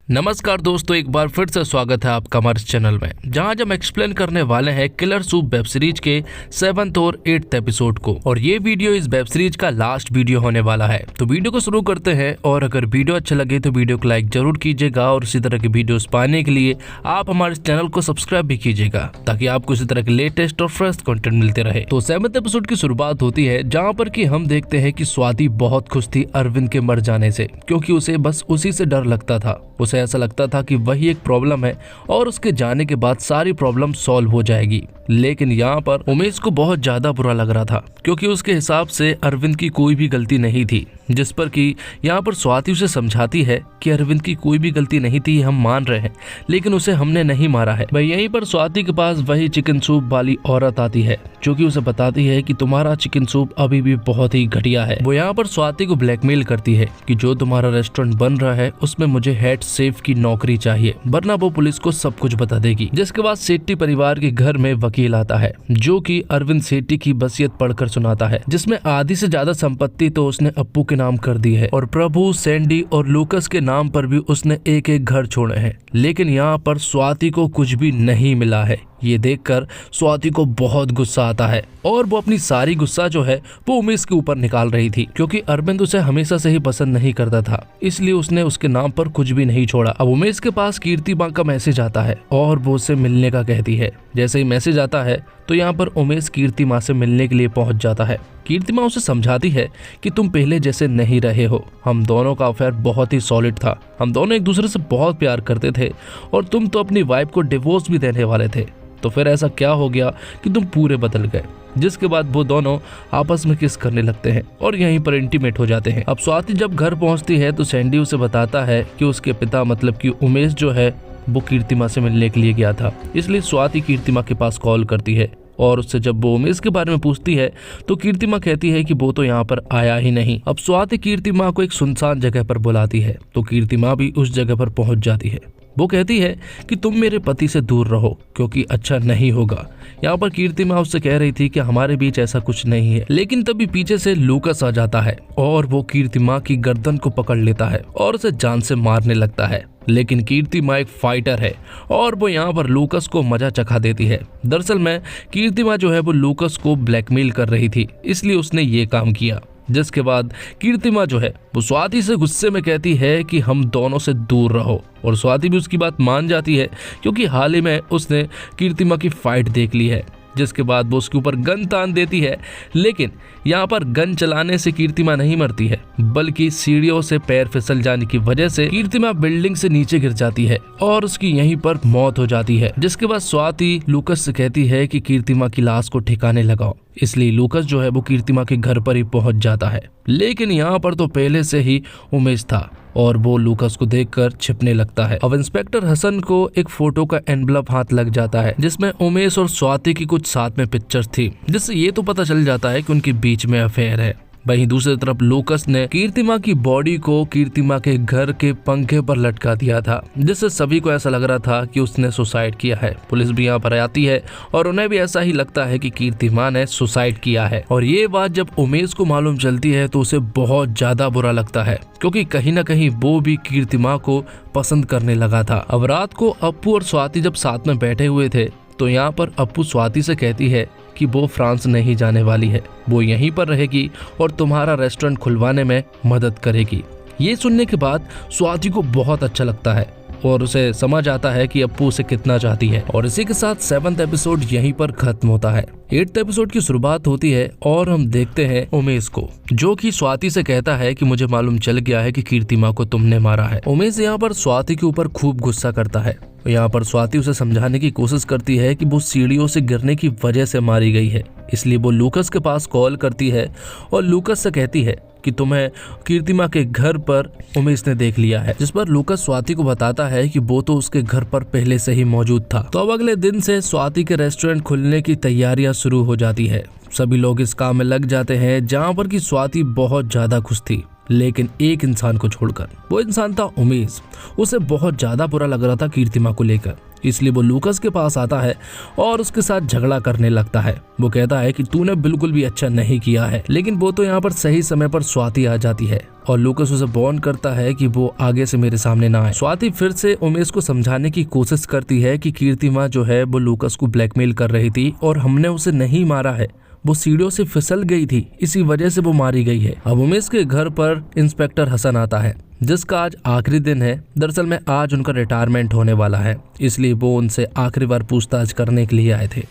नमस्कार दोस्तों, एक बार फिर से स्वागत है आपका हमारे चैनल में, जहां हम एक्सप्लेन करने वाले हैं किलर सूप वेब सीरीज के 7th और 8th एपिसोड को। और ये वीडियो इस वेब सीरीज का लास्ट वीडियो होने वाला है। तो वीडियो को शुरू करते हैं। और अगर वीडियो अच्छा लगे तो वीडियो को लाइक जरूर कीजिएगा और इसी तरह की वीडियोस पाने के लिए आप हमारे चैनल को सब्सक्राइब भी कीजिएगा, ताकि आपको इसी तरह के लेटेस्ट और फ्रेश कंटेंट मिलते रहे। तो 7th एपिसोड की शुरुआत होती है, जहाँ पर की हम देखते हैं कि स्वाति बहुत खुश थी अरविंद के मर जाने से, क्योंकि उसे बस उसी से डर लगता था। उसे ऐसा लगता था कि वही एक प्रॉब्लम है और उसके जाने के बाद सारी प्रॉब्लम सॉल्व हो जाएगी। लेकिन यहाँ पर उमेश को बहुत ज्यादा बुरा लग रहा था, क्योंकि उसके हिसाब से अरविंद की कोई भी गलती नहीं थी। जिस पर कि यहाँ पर स्वाति उसे समझाती है कि अरविंद की कोई भी गलती नहीं थी, हम मान रहे हैं, लेकिन उसे हमने नहीं मारा है। भाई यहीं पर स्वाति के पास वही चिकन सूप वाली औरत आती है, जो कि उसे बताती है कि तुम्हारा चिकन सूप अभी भी बहुत ही घटिया है। वो यहाँ पर स्वाति को ब्लैकमेल करती है कि जो तुम्हारा रेस्टोरेंट बन रहा है उसमें मुझे हेड शेफ की नौकरी चाहिए, वरना वो पुलिस को सब कुछ बता देगी। जिसके बाद सेट्टी परिवार के घर में वकील आता है, जो कि अरविंद सेट्टी की वसीयत पढ़कर सुनाता है, जिसमें आधी से ज्यादा संपत्ति तो उसने अप्पू के नाम कर दी है और प्रभु, सैंडी और लूकस के नाम पर भी उसने एक एक घर छोड़े हैं। लेकिन यहाँ पर स्वाति को कुछ भी नहीं मिला है। ये देखकर स्वाति को बहुत गुस्सा आता है और वो अपनी सारी गुस्सा जो है वो उमेश के ऊपर निकाल रही थी, क्योंकि अरविंद उसे हमेशा से ही पसंद नहीं करता था, इसलिए उसने उसके नाम पर कुछ भी नहीं छोड़ा। अब उमेश के पास कीर्ति माँ का मैसेज आता है और वो उसे मिलने का कहती है। जैसे ही मैसेज आता है तो यहाँ पर उमेश कीर्ति माँ से मिलने के लिए पहुंच जाता है। कीर्ति माँ उसे समझाती है कि तुम पहले जैसे नहीं रहे हो, हम दोनों का अफेयर बहुत ही सॉलिड था, हम दोनों एक दूसरे से बहुत प्यार करते थे और तुम तो अपनी वाइफ को डिवोर्स भी देने वाले थे, तो फिर ऐसा क्या हो गया कि तुम पूरे बदल गए। जिसके बाद वो दोनों आपस में किस करने लगते हैं और यहीं पर इंटीमेट हो जाते हैं। अब स्वाति जब घर पहुंचती है तो सैंडी उसे बताता है कि उसके पिता मतलब कि उमेश जो है वो कीर्तिमा से मिलने के लिए गया था। इसलिए स्वाति कीर्तिमा के पास कॉल करती है और उससे जब वो उमेश के बारे में पूछती है तो कीर्तिमा कहती है कि वो तो यहाँ पर आया ही नहीं। अब स्वाति कीर्तिमा को एक सुनसान जगह पर बुलाती है तो कीर्तिमा भी उस जगह पर पहुंच जाती है। वो कहती है कि तुम मेरे पति से दूर रहो, क्योंकि अच्छा नहीं होगा। यहाँ पर कीर्तिमा उससे कह रही थी कि हमारे बीच ऐसा कुछ नहीं है, लेकिन तभी पीछे से लूकस आ जाता है और वो कीर्तिमा की गर्दन को पकड़ लेता है और उसे जान से मारने लगता है। लेकिन कीर्तिमा एक फाइटर है और वो यहाँ पर लूकस को मजा चखा देती है। दरअसल में कीर्तिमा जो है वो लूकस को ब्लैकमेल कर रही थी, इसलिए उसने ये काम किया। जिसके बाद कीर्तिमा जो है वो स्वाति से गुस्से में कहती है कि हम दोनों से दूर रहो, और स्वाति भी उसकी बात मान जाती है, क्योंकि हाल ही में उसने कीर्तिमा की फाइट देख ली है। जिसके बाद वो उसके ऊपर गन तान देती है, लेकिन यहाँ पर गन चलाने से कीर्तिमा नहीं मरती है, बल्कि सीढ़ियों से पैर फिसल जाने की वजह से कीर्तिमा बिल्डिंग से नीचे गिर जाती है और उसकी यहीं पर मौत हो जाती है। जिसके बाद स्वाति लूकस से कहती है कि कीर्तिमा की लाश को ठिकाने लगाओ। इसलिए लूकस जो है वो कीर्तिमा के घर पर ही पहुंच जाता है। लेकिन यहाँ पर तो पहले से ही उमेश था और वो लूकस को देखकर छिपने लगता है। अब इंस्पेक्टर हसन को एक फोटो का एनवलप हाथ लग जाता है, जिसमें उमेश और स्वाति की कुछ साथ में पिक्चर्स थी, जिससे ये तो पता चल जाता है कि उनके बीच में अफेयर है। वहीं दूसरी तरफ लूकस ने कीर्तिमा की बॉडी को कीर्तिमा के घर के पंखे पर लटका दिया था, जिससे सभी को ऐसा लग रहा था कि उसने सुसाइड किया है। पुलिस भी यहाँ पर आती है और उन्हें भी ऐसा ही लगता है कि कीर्तिमा ने सुसाइड किया है। और ये बात जब उमेश को मालूम चलती है तो उसे बहुत ज्यादा बुरा लगता है, क्योंकि कहीं ना कहीं वो भी कीर्तिमा को पसंद करने लगा था। अब रात को अप्पू और स्वाति जब साथ में बैठे हुए थे तो यहाँ पर अप्पू स्वाति से कहती है कि वो फ्रांस नहीं जाने वाली है, वो यहीं पर रहेगी और तुम्हारा रेस्टोरेंट खुलवाने में मदद करेगी। ये सुनने के बाद स्वाति को बहुत अच्छा लगता है और उसे समझ आता है कि अप्पू उसे कितना चाहती है। और इसी के साथ 7th एपिसोड यहीं पर खत्म होता है। 8th एपिसोड की शुरुआत होती है और हम देखते हैं उमेश को, जो कि स्वाति से कहता है कि मुझे मालूम चल गया है कि कीर्तिमा को तुमने मारा है। उमेश यहाँ पर स्वाति के ऊपर खूब गुस्सा करता है। यहाँ पर स्वाति उसे समझाने की कोशिश करती है कि वो सीढ़ियों से गिरने की वजह से मारी गई है, इसलिए वो लूकस के पास कॉल करती है और लूकस से कहती है कि तुम्हें कीर्तिमा के घर पर उमेश ने देख लिया है। जिस पर लूकस स्वाति को बताता है कि वो तो उसके घर पर पहले से ही मौजूद था। तो अब अगले दिन से स्वाति के रेस्टोरेंट खुलने की तैयारियां शुरू हो जाती है। सभी लोग इस काम में लग जाते हैं, जहाँ पर की स्वाति बहुत ज्यादा खुश थी लेकिन एक इंसान को छोड़कर। वो इंसान था उमेश। उसे बहुत ज्यादा बुरा लग रहा था कीर्तिमा को लेकर, इसलिए वो लूकस के पास आता है और उसके साथ झगड़ा करने लगता है। वो कहता है कि तूने बिल्कुल भी अच्छा नहीं किया है, लेकिन वो तो यहाँ पर सही समय पर स्वाति आ जाती है और लूकस उसे वार्न करता है कि वो आगे से मेरे सामने ना आए। स्वाति फिर से उमेश को समझाने की कोशिश करती है कि कीर्तिमा जो है वो लूकस को ब्लैकमेल कर रही थी और हमने उसे नहीं मारा है, वो सीढ़ियों से फिसल गई थी, इसी वजह से वो मारी गई है। अब उमेश के घर पर इंस्पेक्टर हसन आता है, जिसका आज आखिरी दिन है। दरअसल में आज उनका रिटायरमेंट होने वाला है, इसलिए वो उनसे आखिरी बार पूछताछ करने के लिए आए थे।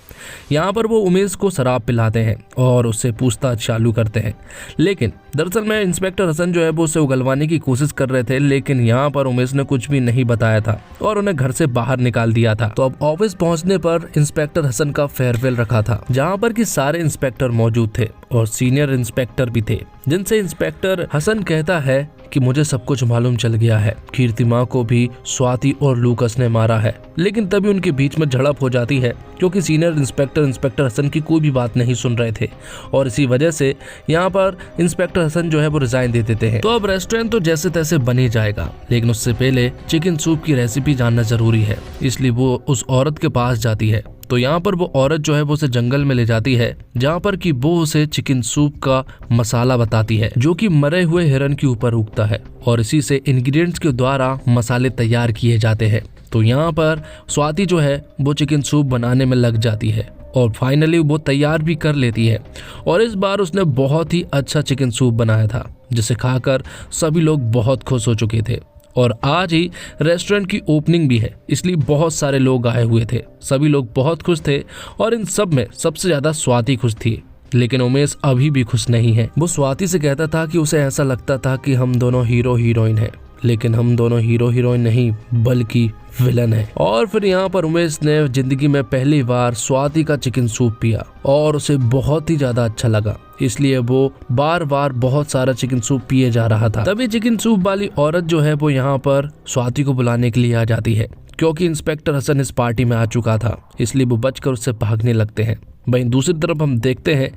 यहाँ पर वो उमेश को शराब पिलाते हैं और उससे पूछताछ चालू करते हैं, लेकिन दरअसल में इंस्पेक्टर हसन जो है वो उसे उगलवाने की कोशिश कर रहे थे, लेकिन यहाँ पर उमेश ने कुछ भी नहीं बताया था और उन्हें घर से बाहर निकाल दिया था। तो अब ऑफिस पहुंचने पर इंस्पेक्टर हसन का फेयरवेल रखा था, जहाँ पर कि सारे इंस्पेक्टर मौजूद थे और सीनियर इंस्पेक्टर भी थे, जिनसे इंस्पेक्टर हसन कहता है कि मुझे सब कुछ मालूम चल गया है, कीर्तिमा को भी स्वाति और लूकस ने मारा है। लेकिन तभी उनके बीच में झड़प हो जाती है, क्योंकि सीनियर इंस्पेक्टर हसन की कोई भी बात नहीं सुन रहे थे और इसी वजह से यहाँ पर इंस्पेक्टर हसन जो है वो रिजाइन दे देते हैं। तो अब रेस्टोरेंट तो जैसे तैसे बन ही जाएगा, लेकिन उससे पहले चिकन सूप की रेसिपी जानना जरूरी है, इसलिए वो उस औरत के पास जाती है। तो यहाँ पर वो औरत जो है वो उसे जंगल में ले जाती है, जहाँ पर कि वो उसे चिकन सूप का मसाला बताती है, जो कि मरे हुए हिरन के ऊपर उगता है और इसी से इंग्रेडिएंट्स के द्वारा मसाले तैयार किए जाते हैं। तो यहाँ पर स्वाति जो है वो चिकन सूप बनाने में लग जाती है और फाइनली वो तैयार भी कर लेती है और इस बार उसने बहुत ही अच्छा चिकन सूप बनाया था, जिसे खाकर सभी लोग बहुत खुश हो चुके थे। और आज ही रेस्टोरेंट की ओपनिंग भी है, इसलिए बहुत सारे लोग आए हुए थे, सभी लोग बहुत खुश थे और इन सब में सबसे ज्यादा स्वाति खुश थी। लेकिन उमेश अभी भी खुश नहीं है। वो स्वाति से कहता था कि उसे ऐसा लगता था कि हम दोनों हीरो हीरोइन हैं, लेकिन हम दोनों हीरो हीरोइन नहीं बल्कि विलन है। और फिर यहाँ पर उमेश ने जिंदगी में पहली बार स्वाति का चिकन सूप पिया और उसे बहुत ही ज्यादा अच्छा लगा, इसलिए वो बार बार बहुत सारा चिकन सूप पिए जा रहा था। तभी चिकन सूप वाली औरत जो है वो यहाँ पर स्वाति को बुलाने के लिए आ जाती है, क्योंकि इंस्पेक्टर हसन इस पार्टी में आ चुका था, इसलिए वो बचकर उससे भागने लगते हैं। वहीं दूसरी तरफ हम देखते हैं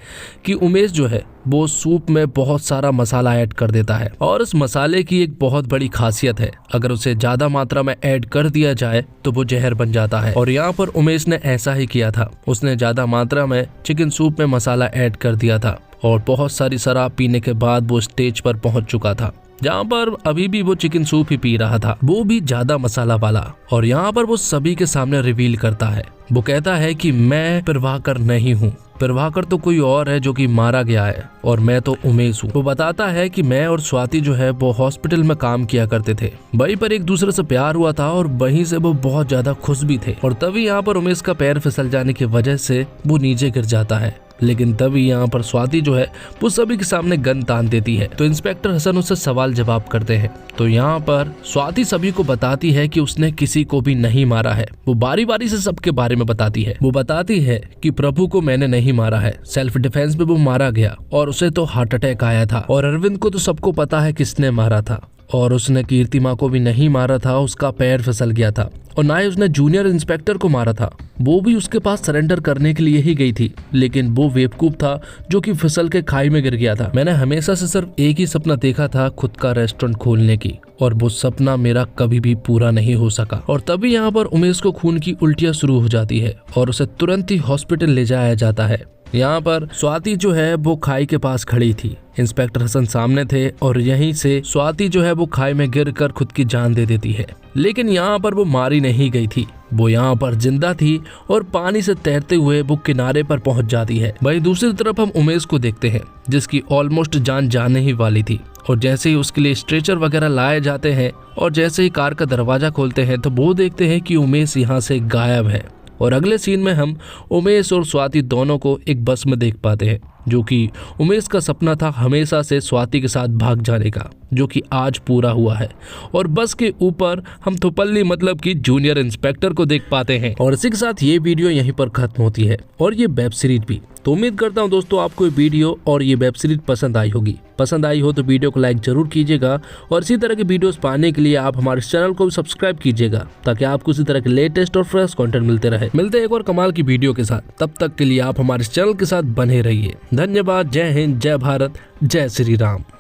कि उमेश जो है वो सूप में बहुत सारा मसाला ऐड कर देता है और इस मसाले की एक बहुत बड़ी खासियत है, अगर उसे ज्यादा मात्रा में ऐड कर दिया जाए तो वो जहर बन जाता है। और यहाँ पर उमेश ने ऐसा ही किया था, उसने ज्यादा मात्रा में चिकन सूप में मसाला ऐड कर दिया था और बहुत सारी शराब पीने के बाद वो स्टेज पर पहुंच चुका था, जहाँ पर अभी भी वो चिकन सूप ही पी रहा था, वो भी ज्यादा मसाला वाला। और यहाँ पर वो सभी के सामने रिवील करता है, वो कहता है कि मैं प्रभाकर नहीं हूँ, प्रभाकर तो कोई और है जो कि मारा गया है और मैं तो उमेश हूँ। वो बताता है कि मैं और स्वाति जो है वो हॉस्पिटल में काम किया करते थे, वहीं पर एक दूसरे से प्यार हुआ था और वहीं से वो बहुत ज्यादा खुश भी थे। और तभी यहाँ पर उमेश का पैर फिसल जाने की वजह से वो नीचे गिर जाता है, लेकिन तभी यहाँ पर स्वाति जो है वो सभी के सामने गन तान देती है। तो इंस्पेक्टर हसन उससे सवाल जवाब करते हैं। तो यहाँ पर स्वाति सभी को बताती है कि उसने किसी को भी नहीं मारा है, वो बारी बारी से सबके बारे में बताती है। वो बताती है कि प्रभु को मैंने नहीं मारा है, सेल्फ डिफेंस में वो मारा गया और उसे तो हार्ट अटैक आया था। और अरविंद को तो सबको पता है किसने मारा था, और उसने कीर्तिमा को भी नहीं मारा था, उसका पैर फिसल गया था। और ना ही उसने जूनियर इंस्पेक्टर को मारा था, वो भी उसके पास सरेंडर करने के लिए ही गई थी, लेकिन वो बेवकूफ था जो कि फिसल के खाई में गिर गया था। मैंने हमेशा से सिर्फ एक ही सपना देखा था, खुद का रेस्टोरेंट खोलने की, और वो सपना मेरा कभी भी पूरा नहीं हो सका। और तभी यहाँ पर उमेश को खून की उल्टियां शुरू हो जाती है और उसे तुरंत ही हॉस्पिटल ले जाया जाता है। यहाँ पर स्वाति जो है वो खाई के पास खड़ी थी, इंस्पेक्टर हसन सामने थे और यहीं से स्वाति जो है वो खाई में गिरकर खुद की जान दे देती है। लेकिन यहाँ पर वो मारी नहीं गई थी, वो यहाँ पर जिंदा थी और पानी से तैरते हुए वो किनारे पर पहुंच जाती है। वहीं दूसरी तरफ हम उमेश को देखते हैं, जिसकी ऑलमोस्ट जान जाने ही वाली थी। और जैसे ही उसके लिए स्ट्रेचर वगैरह लाए जाते हैं और जैसे ही कार का दरवाजा खोलते हैं तो वो देखते हैं कि उमेश यहाँ से गायब है। और अगले सीन में हम उमेश और स्वाति दोनों को एक बस में देख पाते हैं, जो कि उमेश का सपना था हमेशा से स्वाति के साथ भाग जाने का, जो कि आज पूरा हुआ है। और बस के ऊपर हम थोपल्ली मतलब कि जूनियर इंस्पेक्टर को देख पाते हैं। और इसी के साथ ये वीडियो यहीं पर खत्म होती है और ये वेब सीरीज भी। तो उम्मीद करता हूँ दोस्तों आपको ये वीडियो और ये वेब सीरीज पसंद आई होगी। पसंद आई हो तो वीडियो को लाइक जरूर कीजिएगा और इसी तरह के वीडियोस पाने के लिए आप हमारे चैनल को भी सब्सक्राइब कीजिएगा, ताकि आपको इसी तरह के लेटेस्ट और फ्रेश कंटेंट मिलते रहे। मिलते हैं एक और कमाल की वीडियो के साथ, तब तक के लिए आप हमारे चैनल के साथ बने रहिए। धन्यवाद। जय हिंद, जय भारत, जय श्री राम।